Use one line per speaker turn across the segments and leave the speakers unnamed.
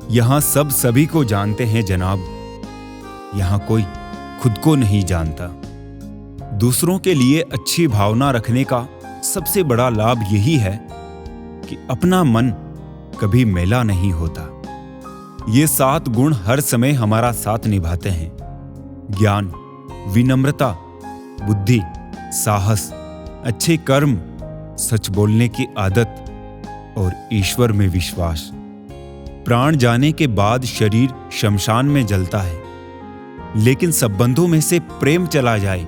यहाँ सब सभी को जानते हैं जनाब, यहाँ कोई खुद को नहीं जानता। दूसरों के लिए अच्छी भावना रखने का सबसे बड़ा लाभ यही है कि अपना मन कभी मैला नहीं होता। ये 7 गुण हर समय हमारा साथ निभाते हैं: ज्ञान, विनम्रता, बुद्धि, साहस, अच्छे कर्म, सच बोलने की आदत और ईश्वर में विश्वास। प्राण जाने के बाद शरीर शमशान में जलता है, लेकिन संबंधों में से प्रेम चला जाए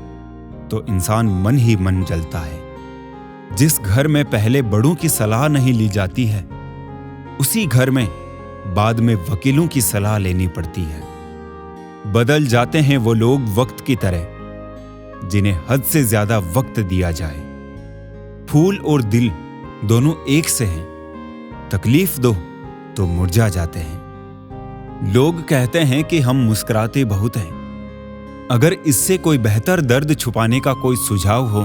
तो इंसान मन ही मन जलता है। जिस घर में पहले बड़ों की सलाह नहीं ली जाती है, उसी घर में बाद में वकीलों की सलाह लेनी पड़ती है। बदल जाते हैं वो लोग वक्त की तरह जिन्हें हद से ज्यादा वक्त दिया जाए। फूल और दिल दोनों एक से हैं, तकलीफ दो तो मुरझा जाते हैं। लोग कहते हैं कि हम मुस्कुराते बहुत हैं। अगर इससे कोई बेहतर दर्द छुपाने का कोई सुझाव हो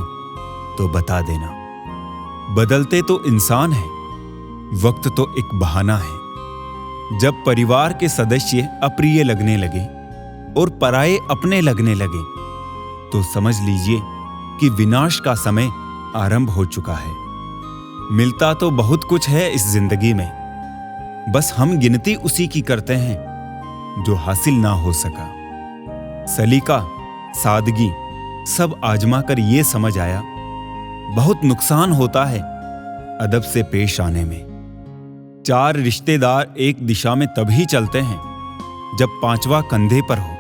तो बता देना। बदलते तो इंसान है, वक्त तो एक बहाना है। जब परिवार के सदस्य अप्रिय लगने लगे और पराये अपने लगने लगे तो समझ लीजिए कि विनाश का समय आरंभ हो चुका है। मिलता तो बहुत कुछ है इस जिंदगी में, बस हम गिनती उसी की करते हैं जो हासिल ना हो सका। सलीका, सादगी सब आजमा कर ये समझ आया, बहुत नुकसान होता है अदब से पेश आने में। 4 रिश्तेदार एक दिशा में तभी चलते हैं जब 5वां कंधे पर हो।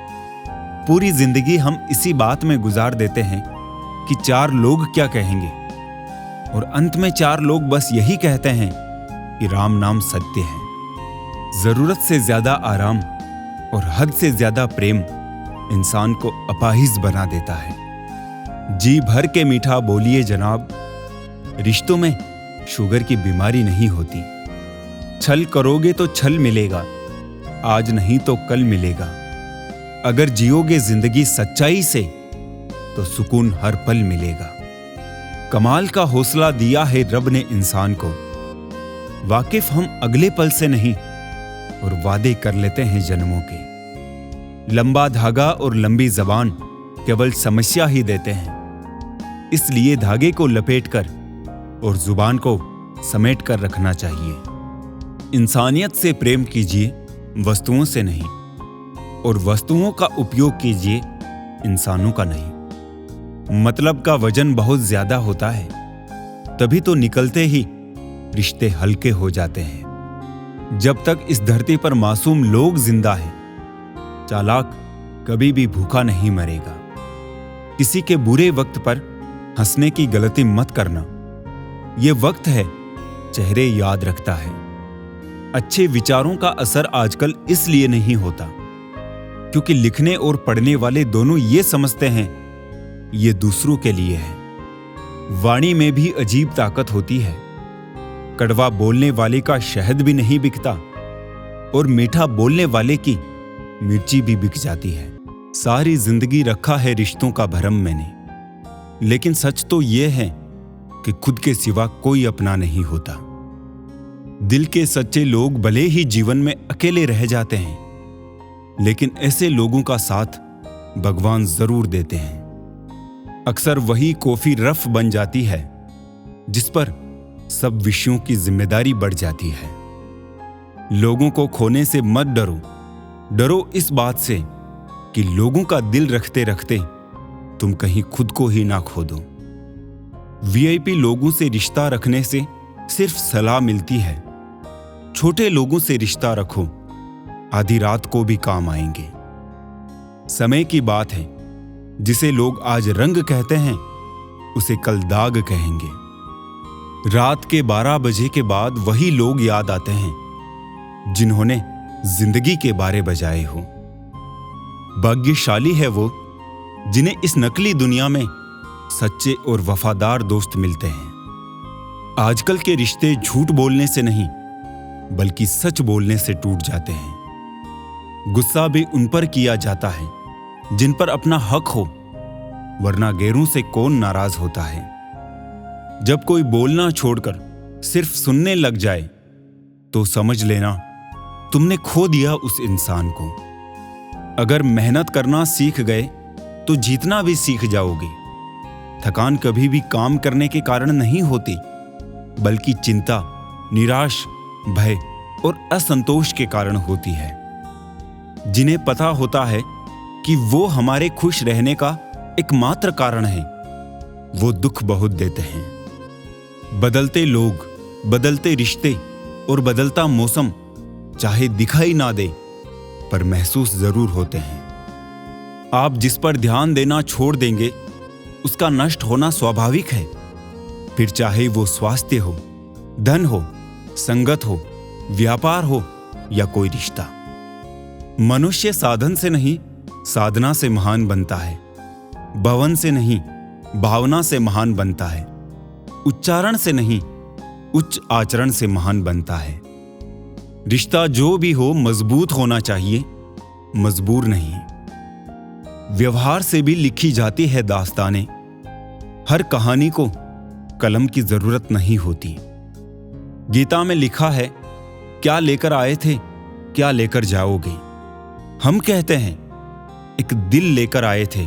पूरी जिंदगी हम इसी बात में गुजार देते हैं कि 4 लोग क्या कहेंगे, और अंत में 4 लोग बस यही कहते हैं कि राम नाम सत्य है। जरूरत से ज्यादा आराम और हद से ज्यादा प्रेम इंसान को अपाहिज बना देता है। जी भर के मीठा बोलिए जनाब, रिश्तों में शुगर की बीमारी नहीं होती। छल करोगे तो छल मिलेगा, आज नहीं तो कल मिलेगा। अगर जियोगे जिंदगी सच्चाई से तो सुकून हर पल मिलेगा। कमाल का हौसला दिया है रब ने इंसान को। वाकिफ हम अगले पल से नहीं और वादे कर लेते हैं जन्मों के। लंबा धागा और लंबी जबान केवल समस्या ही देते हैं, इसलिए धागे को लपेटकर और जुबान को समेट कर रखना चाहिए। इंसानियत से प्रेम कीजिए, वस्तुओं से नहीं, और वस्तुओं का उपयोग कीजिए, इंसानों का नहीं। मतलब का वजन बहुत ज्यादा होता है, तभी तो निकलते ही रिश्ते हल्के हो जाते हैं। जब तक इस धरती पर मासूम लोग जिंदा हैं, चालाक कभी भी भूखा नहीं मरेगा। किसी के बुरे वक्त पर हंसने की गलती मत करना। ये वक्त है, चेहरे याद रखता है। अच्छे विचारों का असर आजकल इसलिए नहीं होता क्योंकि लिखने और पढ़ने वाले दोनों ये समझते हैं ये दूसरों के लिए है। वाणी में भी अजीब ताकत होती है। कड़वा बोलने वाले का शहद भी नहीं बिकता और मीठा बोलने वाले की मिर्ची भी बिक जाती है। सारी जिंदगी रखा है रिश्तों का भरम मैंने, लेकिन सच तो यह है कि खुद के सिवा कोई अपना नहीं होता। दिल के सच्चे लोग भले ही जीवन में अकेले रह जाते हैं, लेकिन ऐसे लोगों का साथ भगवान जरूर देते हैं। अक्सर वही कॉफी रफ बन जाती है जिस पर सब विषयों की जिम्मेदारी बढ़ जाती है। लोगों को खोने से मत डरो, डरो इस बात से कि लोगों का दिल रखते रखते तुम कहीं खुद को ही ना खो दो। वीआईपी लोगों से रिश्ता रखने से सिर्फ सलाह मिलती है। छोटे लोगों से रिश्ता रखो, आधी रात को भी काम आएंगे। समय की बात है, जिसे लोग आज रंग कहते हैं उसे कल दाग कहेंगे। रात के 12 बजे के बाद वही लोग याद आते हैं जिन्होंने जिंदगी के बारे बजाए हो। भाग्यशाली है वो जिन्हें इस नकली दुनिया में सच्चे और वफादार दोस्त मिलते हैं। आजकल के रिश्ते झूठ बोलने से नहीं बल्कि सच बोलने से टूट जाते हैं। गुस्सा भी उन पर किया जाता है जिन पर अपना हक हो, वरना गैरों से कौन नाराज होता है। जब कोई बोलना छोड़कर सिर्फ सुनने लग जाए तो समझ लेना तुमने खो दिया उस इंसान को। अगर मेहनत करना सीख गए तो जीतना भी सीख जाओगे। थकान कभी भी काम करने के कारण नहीं होती, बल्कि चिंता, निराश, भय और असंतोष के कारण होती है। जिन्हें पता होता है कि वो हमारे खुश रहने का एकमात्र कारण है, वो दुख बहुत देते हैं। बदलते लोग, बदलते रिश्ते और बदलता मौसम चाहे दिखाई ना दे, पर महसूस जरूर होते हैं। आप जिस पर ध्यान देना छोड़ देंगे, उसका नष्ट होना स्वाभाविक है। फिर चाहे वो स्वास्थ्य हो, धन हो, संगत हो, व्यापार हो या कोई रिश्ता। मनुष्य साधन से नहीं, साधना से महान बनता है। भवन से नहीं, भावना से महान बनता है। उच्चारण से नहीं, उच्च आचरण से महान बनता है। रिश्ता जो भी हो मजबूत होना चाहिए, मजबूर नहीं। व्यवहार से भी लिखी जाती है दास्तानें। हर कहानी को कलम की जरूरत नहीं होती। गीता में लिखा है, क्या लेकर आए थे, क्या लेकर जाओगे। हम कहते हैं, एक दिल लेकर आए थे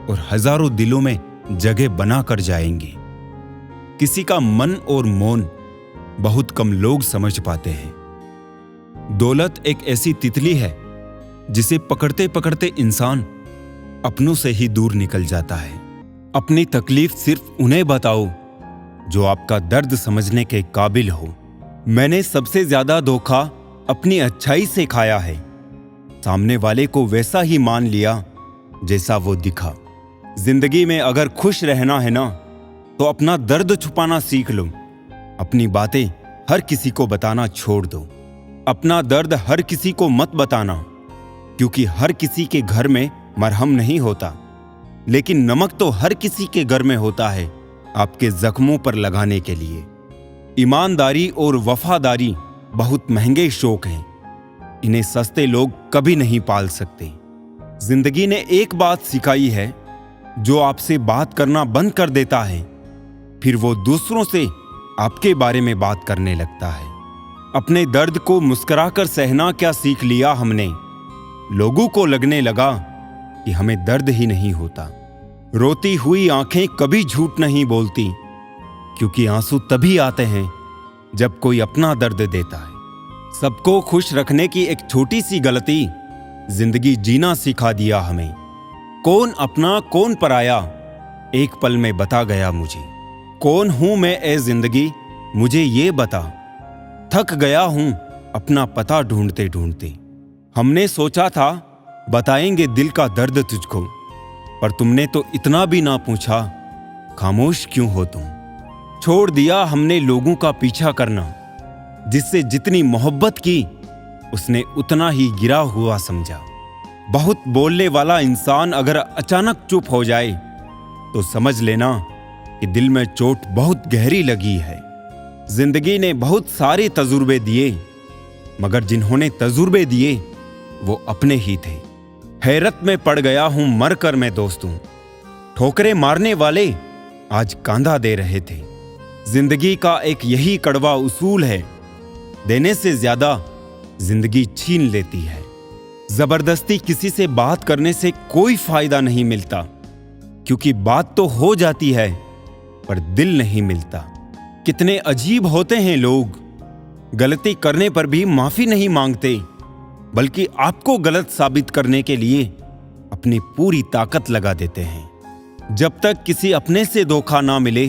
और हजारों दिलों में जगह बना कर जाएंगे। किसी का मन और मौन बहुत कम लोग समझ पाते हैं। दौलत एक ऐसी तितली है जिसे पकड़ते पकड़ते इंसान अपनों से ही दूर निकल जाता है। अपनी तकलीफ सिर्फ उन्हें बताओ जो आपका दर्द समझने के काबिल हो। मैंने सबसे ज्यादा धोखा अपनी अच्छाई से खाया है। सामने वाले को वैसा ही मान लिया जैसा वो दिखा। जिंदगी में अगर खुश रहना है ना, तो अपना दर्द छुपाना सीख लो। अपनी बातें हर किसी को बताना छोड़ दो। अपना दर्द हर किसी को मत बताना, क्योंकि हर किसी के घर में मरहम नहीं होता, लेकिन नमक तो हर किसी के घर में होता है आपके जख्मों पर लगाने के लिए। ईमानदारी और वफादारी बहुत महंगे शौक हैं। इन्हें सस्ते लोग कभी नहीं पाल सकते। जिंदगी ने एक बात सिखाई है, जो आपसे बात करना बंद कर देता है, फिर वो दूसरों से आपके बारे में बात करने लगता है। अपने दर्द को मुस्कुराकर सहना क्या सीख लिया हमने। लोगों को लगने लगा कि हमें दर्द ही नहीं होता। रोती हुई आंखें कभी झूठ नहीं बोलती, क्योंकि आंसू तभी आते हैं जब कोई अपना दर्द देता है। सबको खुश रखने की एक छोटी सी गलती जिंदगी जीना सिखा दिया हमें। कौन अपना कौन पराया, एक पल में बता गया मुझे। कौन हूं मैं ए जिंदगी, मुझे ये बता। थक गया हूं अपना पता ढूंढते ढूंढते। हमने सोचा था बताएंगे दिल का दर्द तुझको, पर तुमने तो इतना भी ना पूछा, खामोश क्यों हो तुम। छोड़ दिया हमने लोगों का पीछा करना, जिससे जितनी मोहब्बत की उसने उतना ही गिरा हुआ समझा। बहुत बोलने वाला इंसान अगर अचानक चुप हो जाए तो समझ लेना कि दिल में चोट बहुत गहरी लगी है। जिंदगी ने बहुत सारे तजुर्बे दिए, मगर जिन्होंने तजुर्बे दिए वो अपने ही थे। हैरत में पड़ गया हूं मर कर मैं दोस्तों, ठोकरे मारने वाले आज कांधा दे रहे थे। जिंदगी का एक यही कड़वा उसूल है, देने से ज्यादा जिंदगी छीन लेती है। जबरदस्ती किसी से बात करने से कोई फायदा नहीं मिलता, क्योंकि बात तो हो जाती है पर दिल नहीं मिलता। कितने अजीब होते हैं लोग, गलती करने पर भी माफी नहीं मांगते, बल्कि आपको गलत साबित करने के लिए अपनी पूरी ताकत लगा देते हैं। जब तक किसी अपने से धोखा ना मिले,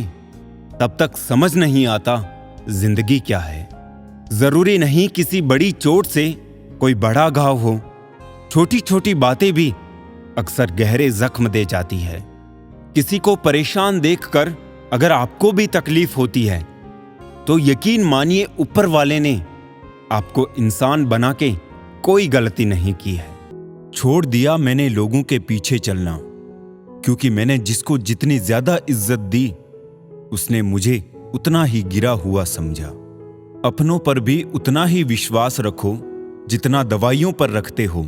तब तक समझ नहीं आता जिंदगी क्या है। जरूरी नहीं किसी बड़ी चोट से कोई बड़ा घाव हो, छोटी छोटी बातें भी अक्सर गहरे जख्म दे जाती है। किसी को परेशान देखकर अगर आपको भी तकलीफ होती है, तो यकीन मानिए ऊपर वाले ने आपको इंसान बना के कोई गलती नहीं की है। छोड़ दिया मैंने लोगों के पीछे चलना, क्योंकि मैंने जिसको जितनी ज्यादा इज्जत दी, उसने मुझे उतना ही गिरा हुआ समझा। अपनों पर भी उतना ही विश्वास रखो जितना दवाइयों पर रखते हो।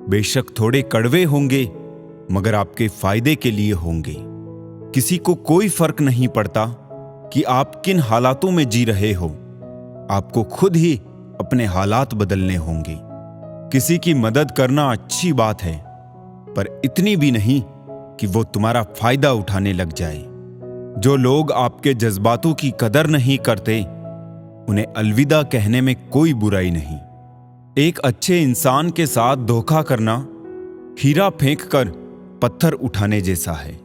बेशक थोड़े कड़वे होंगे, मगर आपके फायदे के लिए होंगे। किसी को कोई फर्क नहीं पड़ता कि आप किन हालातों में जी रहे हो। आपको खुद ही अपने हालात बदलने होंगे। किसी की मदद करना अच्छी बात है, पर इतनी भी नहीं कि वो तुम्हारा फायदा उठाने लग जाए। जो लोग आपके जज्बातों की कदर नहीं करते, उन्हें अलविदा कहने में कोई बुराई नहीं। एक अच्छे इंसान के साथ धोखा करना हीरा फेंक कर पत्थर उठाने जैसा है।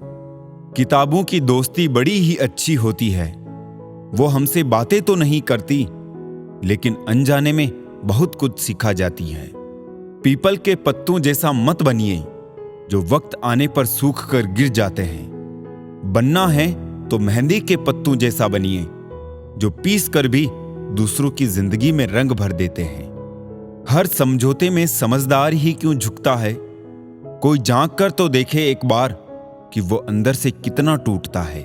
किताबों की दोस्ती बड़ी ही अच्छी होती है। वो हमसे बातें तो नहीं करती, लेकिन अनजाने में बहुत कुछ सिखा जाती है। पीपल के पत्तों जैसा मत बनिए जो वक्त आने पर सूख कर गिर जाते हैं। बनना है तो मेहंदी के पत्तों जैसा बनिए जो पीस कर भी दूसरों की जिंदगी में रंग भर देते हैं। हर समझौते में समझदार ही क्यों झुकता है? कोई झांक कर तो देखे एक बार कि वो अंदर से कितना टूटता है।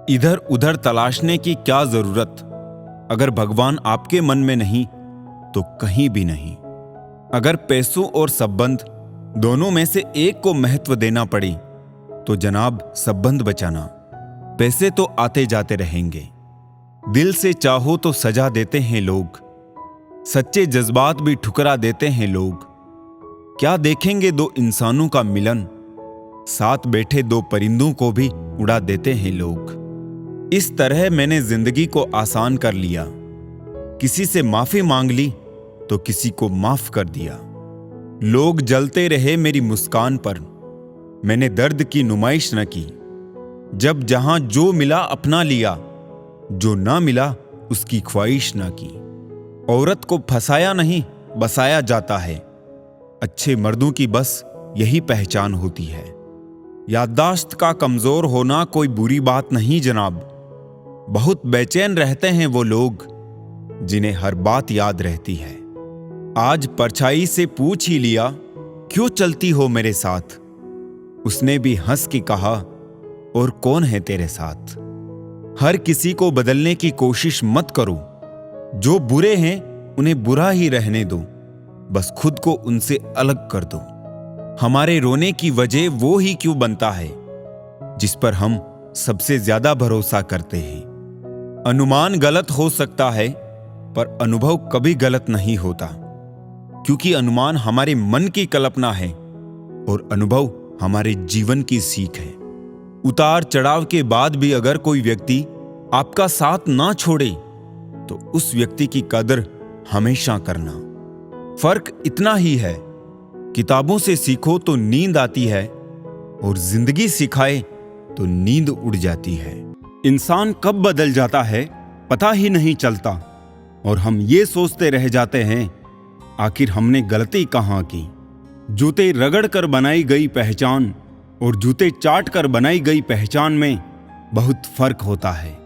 इधर उधर तलाशने की क्या जरूरत? अगर भगवान आपके मन में नहीं तो कहीं भी नहीं। अगर पैसों और संबंध दोनों में से एक को महत्व देना पड़े तो जनाब संबंध बचाना। पैसे तो आते जाते रहेंगे। दिल से चाहो तो सजा देते हैं लोग, सच्चे जज्बात भी ठुकरा देते हैं लोग। क्या देखेंगे दो इंसानों का मिलन, साथ बैठे दो परिंदों को भी उड़ा देते हैं लोग। इस तरह मैंने जिंदगी को आसान कर लिया। किसी से माफी मांग ली तो किसी को माफ कर दिया। लोग जलते रहे मेरी मुस्कान पर, मैंने दर्द की नुमाइश न की। जब जहां जो मिला अपना लिया, जो ना मिला उसकी ख्वाहिश ना की। औरत को फंसाया नहीं बसाया जाता है। अच्छे मर्दों की बस यही पहचान होती है। याददाश्त का कमजोर होना कोई बुरी बात नहीं जनाब। बहुत बेचैन रहते हैं वो लोग जिन्हें हर बात याद रहती है। आज परछाई से पूछ ही लिया, क्यों चलती हो मेरे साथ? उसने भी हंस के कहा, और कौन है तेरे साथ? हर किसी को बदलने की कोशिश मत करो। जो बुरे हैं उन्हें बुरा ही रहने दो, बस खुद को उनसे अलग कर दो। हमारे रोने की वजह वो ही क्यों बनता है जिस पर हम सबसे ज्यादा भरोसा करते हैं। अनुमान गलत हो सकता है, पर अनुभव कभी गलत नहीं होता, क्योंकि अनुमान हमारे मन की कल्पना है और अनुभव हमारे जीवन की सीख है। उतार चढ़ाव के बाद भी अगर कोई व्यक्ति आपका साथ ना छोड़े तो उस व्यक्ति की कदर हमेशा करना। फर्क इतना ही है, किताबों से सीखो तो नींद आती है और जिंदगी सिखाए तो नींद उड़ जाती है। इंसान कब बदल जाता है पता ही नहीं चलता, और हम ये सोचते रह जाते हैं आखिर हमने गलती कहाँ की। जूते रगड़ कर बनाई गई पहचान और जूते चाट कर बनाई गई पहचान में बहुत फर्क होता है।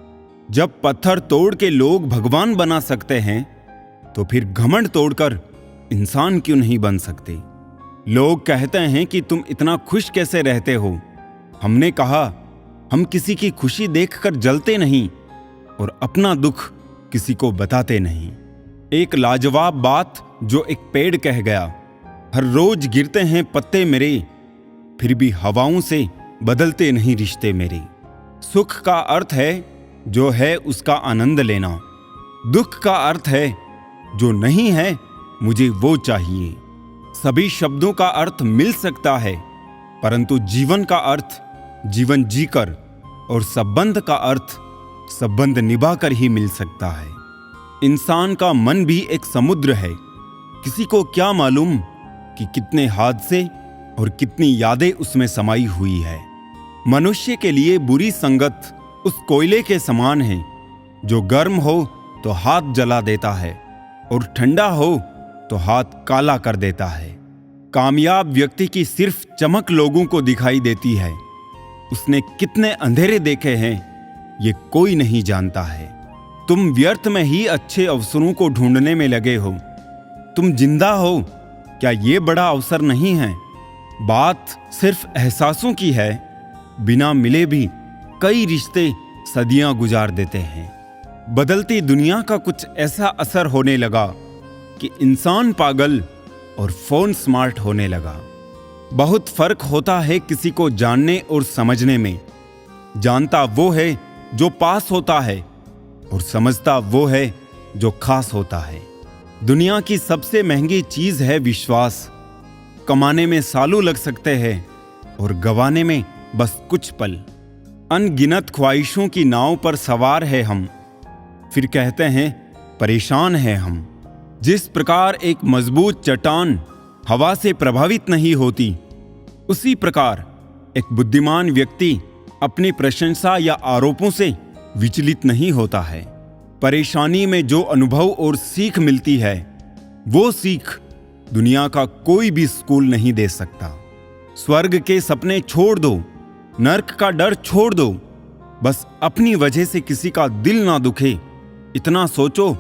जब पत्थर तोड़ के लोग भगवान बना सकते हैं तो फिर घमंड तोड़कर इंसान क्यों नहीं बन सकते? लोग कहते हैं कि तुम इतना खुश कैसे रहते हो? हमने कहा, हम किसी की खुशी देखकर जलते नहीं और अपना दुख किसी को बताते नहीं। एक लाजवाब बात जो एक पेड़ कह गया, हर रोज गिरते हैं पत्ते मेरे, फिर भी हवाओं से बदलते नहीं रिश्ते मेरे। सुख का अर्थ है जो है उसका आनंद लेना, दुख का अर्थ है जो नहीं है मुझे वो चाहिए। सभी शब्दों का अर्थ मिल सकता है, परंतु जीवन का अर्थ जीवन जीकर और संबंध का अर्थ संबंध निभाकर ही मिल सकता है। इंसान का मन भी एक समुद्र है। किसी को क्या मालूम कि कितने हादसे और कितनी यादें उसमें समाई हुई है। मनुष्य के लिए बुरी संगत उस कोयले के समान है जो गर्म हो तो हाथ जला देता है और ठंडा हो तो हाथ काला कर देता है। कामयाब व्यक्ति की सिर्फ चमक लोगों को दिखाई देती है, उसने कितने अंधेरे देखे हैं ये कोई नहीं जानता है। तुम व्यर्थ में ही अच्छे अवसरों को ढूंढने में लगे हो। तुम जिंदा हो, क्या ये बड़ा अवसर नहीं है? बात सिर्फ एहसासों की है, बिना मिले भी कई रिश्ते सदियां गुजार देते हैं। बदलती दुनिया का कुछ ऐसा असर होने लगा कि इंसान पागल और फोन स्मार्ट होने लगा। बहुत फर्क होता है किसी को जानने और समझने में। जानता वो है जो पास होता है और समझता वो है जो खास होता है। दुनिया की सबसे महंगी चीज है विश्वास। कमाने में सालों लग सकते हैं और गंवाने में बस कुछ पल। अनगिनत ख्वाहिशों की नाव पर सवार है हम, फिर कहते हैं परेशान हैं हम। जिस प्रकार एक मजबूत चट्टान हवा से प्रभावित नहीं होती, उसी प्रकार एक बुद्धिमान व्यक्ति अपनी प्रशंसा या आरोपों से विचलित नहीं होता है। परेशानी में जो अनुभव और सीख मिलती है, वो सीख दुनिया का कोई भी स्कूल नहीं दे सकता। स्वर्ग के सपने छोड़ दो, नर्क का डर छोड़ दो, बस अपनी वजह से किसी का दिल ना दुखे, इतना सोचो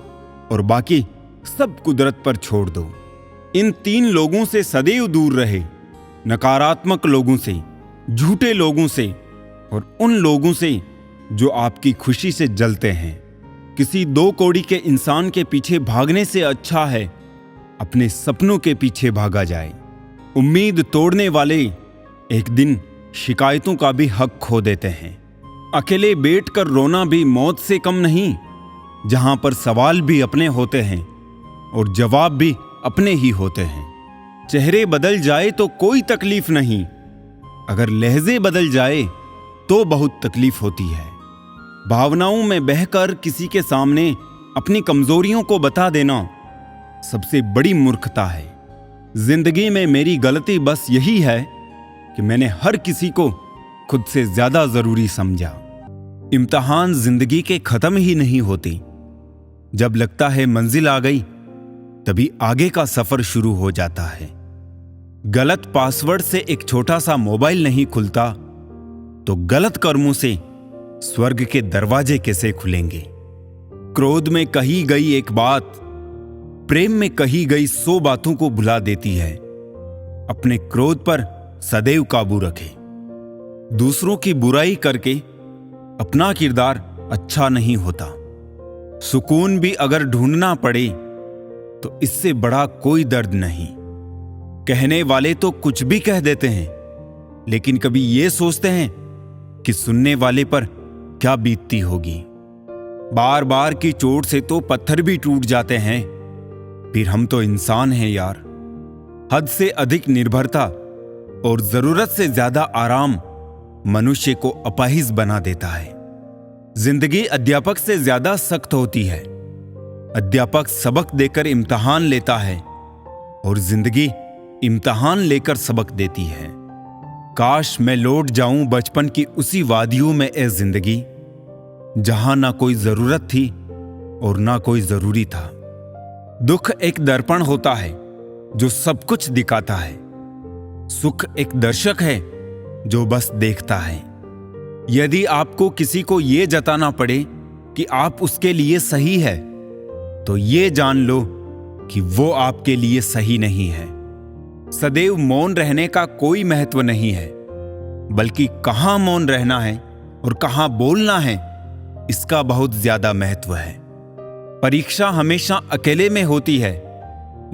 और बाकी सब कुदरत पर छोड़ दो। इन 3 लोगों से सदैव दूर रहे, नकारात्मक लोगों से, झूठे लोगों से और उन लोगों से जो आपकी खुशी से जलते हैं। किसी 2 कौड़ी के इंसान के पीछे भागने से अच्छा है अपने सपनों के पीछे भागा जाए। उम्मीद तोड़ने वाले एक दिन शिकायतों का भी हक खो देते हैं। अकेले बैठकर रोना भी मौत से कम नहीं, जहां पर सवाल भी अपने होते हैं और जवाब भी अपने ही होते हैं। चेहरे बदल जाए तो कोई तकलीफ नहीं, अगर लहजे बदल जाए तो बहुत तकलीफ होती है। भावनाओं में बहकर किसी के सामने अपनी कमजोरियों को बता देना सबसे बड़ी मूर्खता है। जिंदगी में मेरी गलती बस यही है कि मैंने हर किसी को खुद से ज्यादा जरूरी समझा। इम्तिहान जिंदगी के खत्म ही नहीं होते। जब लगता है मंजिल आ गई, तभी आगे का सफर शुरू हो जाता है। गलत पासवर्ड से एक छोटा सा मोबाइल नहीं खुलता, तो गलत कर्मों से स्वर्ग के दरवाजे कैसे खुलेंगे। क्रोध में कही गई एक बात प्रेम में कही गई 100 बातों को भुला देती है। अपने क्रोध पर सदैव काबू रखें। दूसरों की बुराई करके अपना किरदार अच्छा नहीं होता। सुकून भी अगर ढूंढना पड़े तो इससे बड़ा कोई दर्द नहीं। कहने वाले तो कुछ भी कह देते हैं, लेकिन कभी ये सोचते हैं कि सुनने वाले पर क्या बीतती होगी। बार बार की चोट से तो पत्थर भी टूट जाते हैं, फिर हम तो इंसान हैं यार। हद से अधिक निर्भरता और जरूरत से ज्यादा आराम मनुष्य को अपाहिज बना देता है। जिंदगी अध्यापक से ज्यादा सख्त होती है। अध्यापक सबक देकर इम्तिहान लेता है और जिंदगी इम्तिहान लेकर सबक देती है। काश मैं लौट जाऊं बचपन की उसी वादियों में ए जिंदगी, जहां ना कोई जरूरत थी और ना कोई जरूरी था। दुख एक दर्पण होता है जो सब कुछ दिखाता है। सुख एक दर्शक है जो बस देखता है। यदि आपको किसी को यह जताना पड़े कि आप उसके लिए सही है, तो ये जान लो कि वो आपके लिए सही नहीं है। सदैव मौन रहने का कोई महत्व नहीं है, बल्कि कहां मौन रहना है और कहां बोलना है, इसका बहुत ज्यादा महत्व है। परीक्षा हमेशा अकेले में होती है,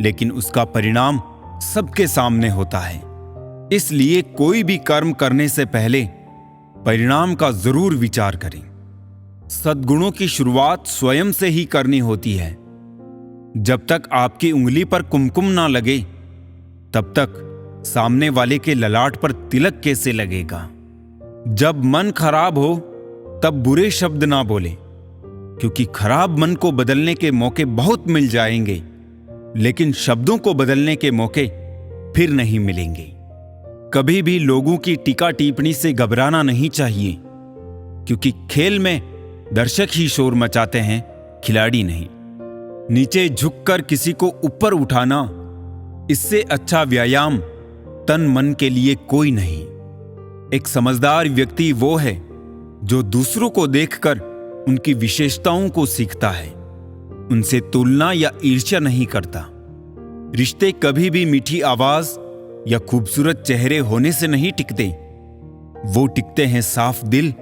लेकिन उसका परिणाम सबके सामने होता है। इसलिए कोई भी कर्म करने से पहले परिणाम का जरूर विचार करें। सद्गुणों की शुरुआत स्वयं से ही करनी होती है। जब तक आपकी उंगली पर कुमकुम ना लगे, तब तक सामने वाले के ललाट पर तिलक कैसे लगेगा। जब मन खराब हो तब बुरे शब्द ना बोले, क्योंकि खराब मन को बदलने के मौके बहुत मिल जाएंगे, लेकिन शब्दों को बदलने के मौके फिर नहीं मिलेंगे। कभी भी लोगों की टीका टिप्पणी से घबराना नहीं चाहिए, क्योंकि खेल में दर्शक ही शोर मचाते हैं, खिलाड़ी नहीं। नीचे झुककर किसी को ऊपर उठाना, इससे अच्छा व्यायाम तन मन के लिए कोई नहीं। एक समझदार व्यक्ति वो है जो दूसरों को देखकर उनकी विशेषताओं को सीखता है, उनसे तुलना या ईर्ष्या नहीं करता। रिश्ते कभी भी मीठी आवाज या खूबसूरत चेहरे होने से नहीं टिकते, वो टिकते हैं साफ दिल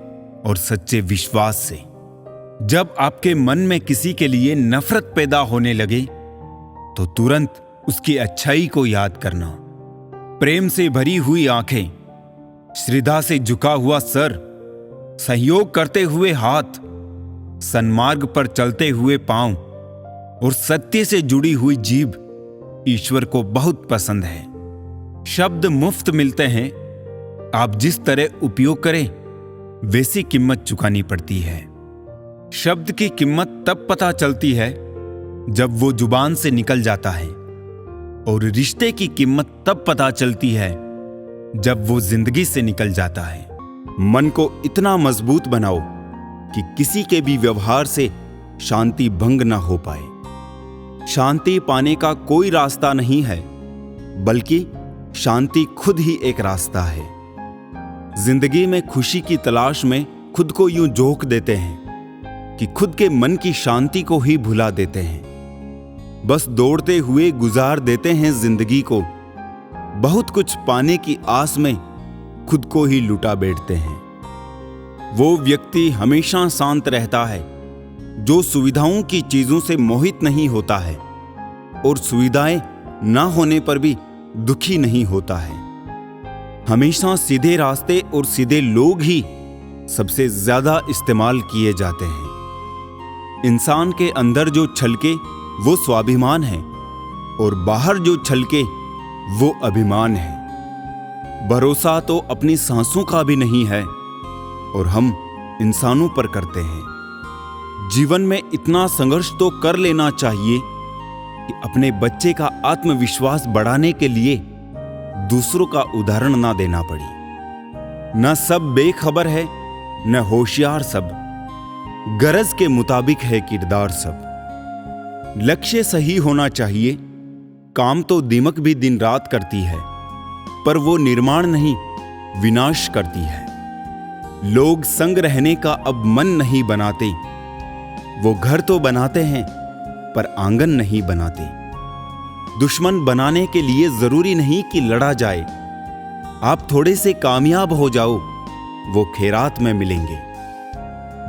और सच्चे विश्वास से। जब आपके मन में किसी के लिए नफरत पैदा होने लगे, तो तुरंत उसकी अच्छाई को याद करना। प्रेम से भरी हुई आंखें, श्रद्धा से झुका हुआ सर, सहयोग करते हुए हाथ, सन्मार्ग पर चलते हुए पांव, और सत्य से जुड़ी हुई जीभ ईश्वर को बहुत पसंद है। शब्द मुफ्त मिलते हैं, आप जिस तरह उपयोग करें वैसी कीमत चुकानी पड़ती है। शब्द की कीमत तब पता चलती है जब वो जुबान से निकल जाता है, और रिश्ते की कीमत तब पता चलती है जब वो जिंदगी से निकल जाता है। मन को इतना मजबूत बनाओ कि किसी के भी व्यवहार से शांति भंग न हो पाए। शांति पाने का कोई रास्ता नहीं है, बल्कि शांति खुद ही एक रास्ता है। जिंदगी में खुशी की तलाश में खुद को यूं झोंक देते हैं कि खुद के मन की शांति को ही भुला देते हैं। बस दौड़ते हुए गुजार देते हैं जिंदगी को, बहुत कुछ पाने की आस में खुद को ही लुटा बैठते हैं। वो व्यक्ति हमेशा शांत रहता है जो सुविधाओं की चीजों से मोहित नहीं होता है, और सुविधाएं ना होने पर भी दुखी नहीं होता है। हमेशा सीधे रास्ते और सीधे लोग ही सबसे ज्यादा इस्तेमाल किए जाते हैं। इंसान के अंदर जो छलके वो स्वाभिमान है, और बाहर जो छलके वो अभिमान है। भरोसा तो अपनी सांसों का भी नहीं है, और हम इंसानों पर करते हैं। जीवन में इतना संघर्ष तो कर लेना चाहिए कि अपने बच्चे का आत्मविश्वास बढ़ाने के लिए दूसरों का उदाहरण ना देना पड़े। न सब बेखबर है, न होशियार सब, गरज के मुताबिक है किरदार सब। लक्ष्य सही होना चाहिए, काम तो दीमक भी दिन रात करती है, पर वो निर्माण नहीं विनाश करती है। लोग संग रहने का अब मन नहीं बनाते, वो घर तो बनाते हैं पर आंगन नहीं बनाते। दुश्मन बनाने के लिए जरूरी नहीं कि लड़ा जाए, आप थोड़े से कामयाब हो जाओ, वो खैरात में मिलेंगे।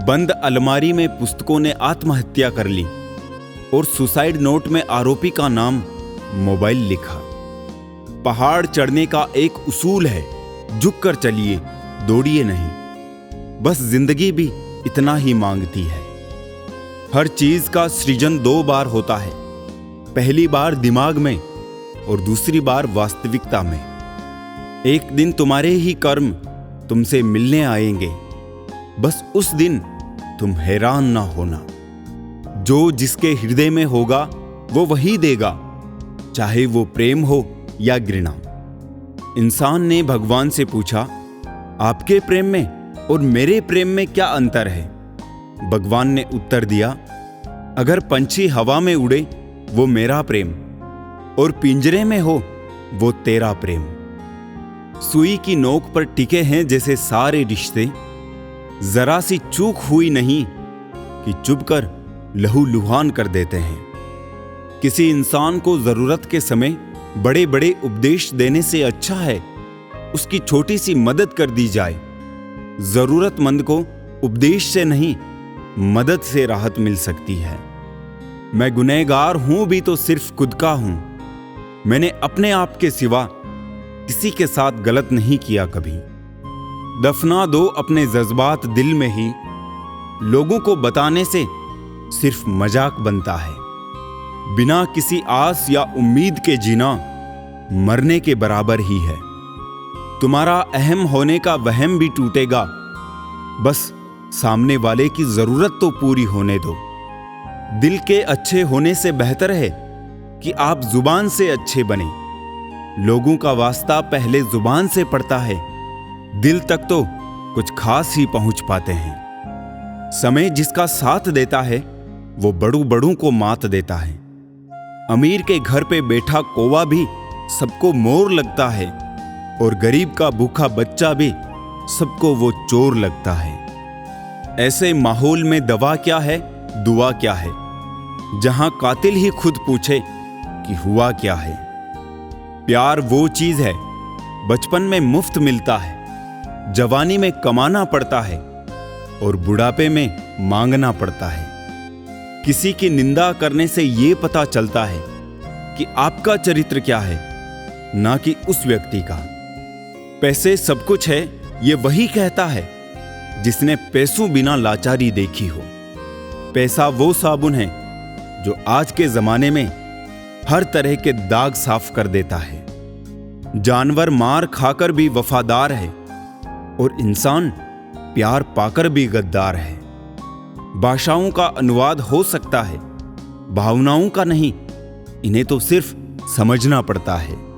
बंद अलमारी में पुस्तकों ने आत्महत्या कर ली, और सुसाइड नोट में आरोपी का नाम मोबाइल लिखा। पहाड़ चढ़ने का एक उसूल है, झुककर चलिए, दौड़िए नहीं। बस जिंदगी भी इतना ही मांगती है। हर चीज का सृजन 2 बार होता है, पहली बार दिमाग में और दूसरी बार वास्तविकता में। एक दिन तुम्हारे ही कर्म तुमसे मिलने आएंगे, बस उस दिन तुम हैरान ना होना। जो जिसके हृदय में होगा वो वही देगा, चाहे वो प्रेम हो या घृणा। इंसान ने भगवान से पूछा, आपके प्रेम में और मेरे प्रेम में क्या अंतर है? भगवान ने उत्तर दिया, अगर पंछी हवा में उड़े वो मेरा प्रेम, और पिंजरे में हो वो तेरा प्रेम। सुई की नोक पर टिके हैं जैसे सारे रिश्ते, जरा सी चूक हुई नहीं कि चुभकर लहू लुहान कर देते हैं। किसी इंसान को जरूरत के समय बड़े बड़े उपदेश देने से अच्छा है उसकी छोटी सी मदद कर दी जाए। जरूरतमंद को उपदेश से नहीं, मदद से राहत मिल सकती है। मैं गुनहगार हूं भी तो सिर्फ खुद का हूं। मैंने अपने आप के सिवा किसी के साथ गलत नहीं किया कभी। दफना दो अपने जज्बात दिल में ही, लोगों को बताने से सिर्फ मजाक बनता है। बिना किसी आस या उम्मीद के जीना मरने के बराबर ही है। तुम्हारा अहम होने का वहम भी टूटेगा, बस सामने वाले की जरूरत तो पूरी होने दो। दिल के अच्छे होने से बेहतर है कि आप जुबान से अच्छे बने। लोगों का वास्ता पहले जुबान से पड़ता है, दिल तक तो कुछ खास ही पहुंच पाते हैं। समय जिसका साथ देता है वो बड़ू बड़ू को मात देता है। अमीर के घर पे बैठा कौवा भी सबको मोर लगता है, और गरीब का भूखा बच्चा भी सबको वो चोर लगता है। ऐसे माहौल में दवा क्या है, दुआ क्या है, जहां कातिल ही खुद पूछे कि हुआ क्या है। प्यार वो चीज है बचपन में मुफ्त मिलता है, जवानी में कमाना पड़ता है, और बुढ़ापे में मांगना पड़ता है। किसी की निंदा करने से ये पता चलता है कि आपका चरित्र क्या है, ना कि उस व्यक्ति का। पैसे सब कुछ है ये वही कहता है जिसने पैसों बिना लाचारी देखी हो। पैसा वो साबुन है जो आज के जमाने में हर तरह के दाग साफ कर देता है। जानवर मार खाकर भी वफादार है और इंसान प्यार पाकर भी गद्दार है। भाषाओं का अनुवाद हो सकता है, भावनाओं का नहीं। इन्हें तो सिर्फ समझना पड़ता है।